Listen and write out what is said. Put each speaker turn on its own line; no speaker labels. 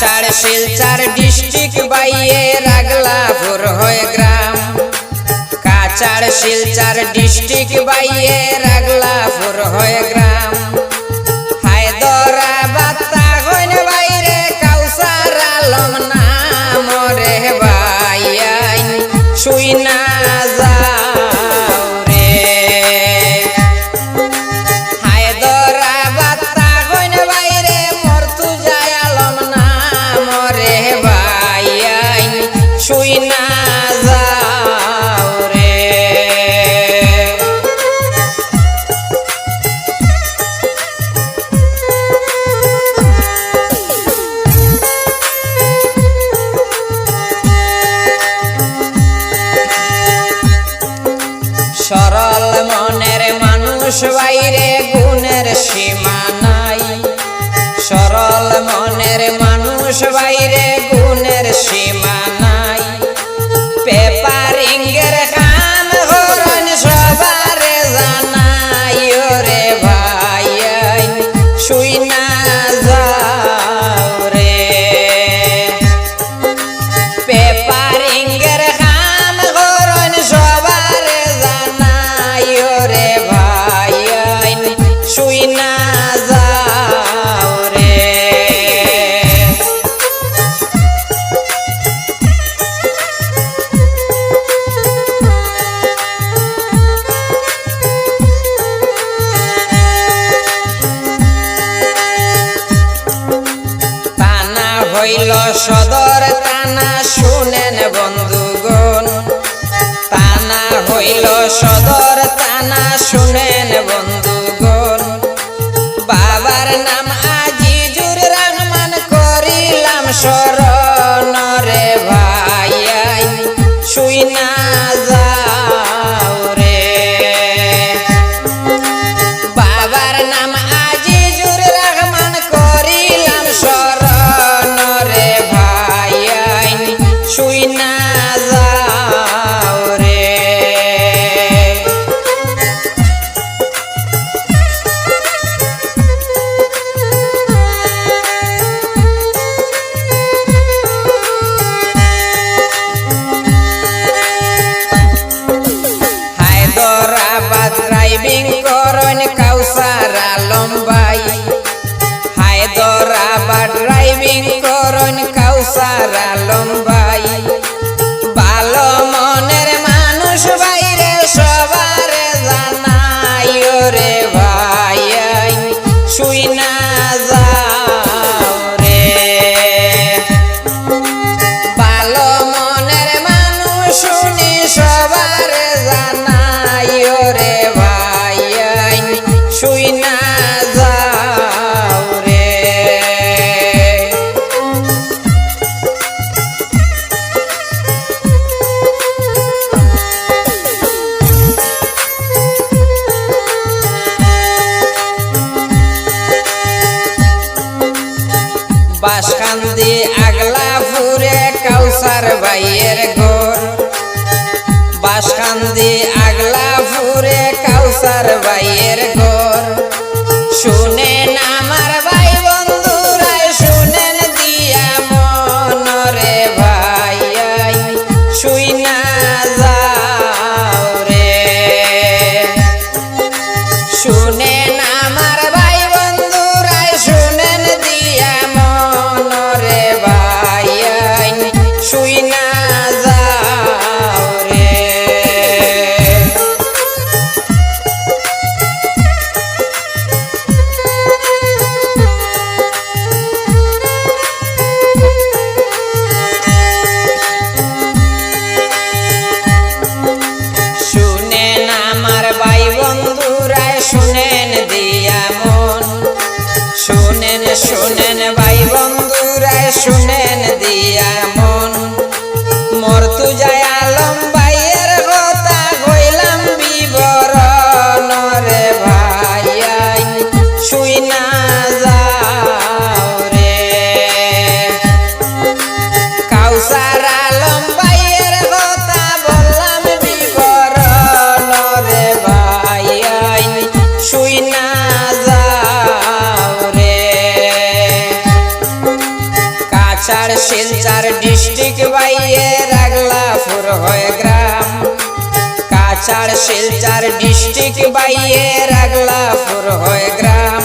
Cachar Silchar district বাইয়ে রাগলাপুর হয়ে গ্রাম। Cachar Silchar district বাইয়ে রাগলাপুর হয়ে গ্রাম। হায়দরাবাদ তাগন বাইরে কাউসার আলম নাম রে ভাইয়াই শুই না যাও রে। হায়দরাবাদ তাগন বাইরে মর্তুজা আলম নাম রে ভাইয়াই শুই না যাও রে। সরল মনের মানুষ বাইরে গুণের সীমা নাই। সরল মনের মানুষ বাইরে গুণের সীমা নাই। পেপারিংয়ের কাম হরণ সবারে জানাই রে ভাইয়াই শুই না যাও রে। পেপারিংয়ের কাম হরণ সবারে জানাই রে ভাইয়াই শুই না যাও রে। তানা হইল সদর তানা শুনেন বন্ধুগণ। তানা হইল সদর তানা শুনেন বন্ধুগণ। বাবার নাম আজিজুর রহমান করিলাম শরণ রে ভাইয়াই শুই না যাও রে। বাবার নাম আজিজুর রহমান করিলাম শরণ রে ভাইয়াই শুই না যাও রে। হায়দরাবাদ ড্রাইভিং করন কাউসার আলম ভাই। হায়দরাবাদ ড্রাইভিং করন কাউসার আলম ভাই। ভালো মনের মানুষ বাইরে সবারে জানাই রে ভাইয়াই শুই না যাও রে। ভালো মনের মানুষ শুনি সবারে জানাই রে ভাইয়াই শুই না যাও রে। বাসকান্দি আগলাপুরে কাউসার ভাইয়ের ঘর। বাসকান্দি আগলাপুরে কাউসার ভাইয়ের ঘর। শুনেন আমার ভাই বন্ধুরাই শুনেন দিয়া মন রে ভাইয়াই শুই না যাও রে। শুনেন আমার ভাই বন্ধুরাই শুনেন দিয়া মন রে ভাইয়াই শুই না যাও রে। শুনেন আমার ভাই বন্ধুরাই শুনেন দিয়া মন। শুনেন শুনেন ভাই বন্ধুরাই শুনেন দিয়া মন। মর্তুজা আলম ভাইয়ের কথা কইলাম বিবরণ রে ভাইয়াই শুই না যাও রে। কাউসার আলম ভাইয়ের কথা বললাম বিবরণ রে ভাইয়াই শুই না যাও রে। কাছাড় শিলচর ডিস্ট্রিক্ট বাইয়ে রাগলাপুর হয় গ্রাম কাছাড় শিলচর ডিস্ট্রিক্ট বাইয়ে রাগলাপুর হয় গ্রাম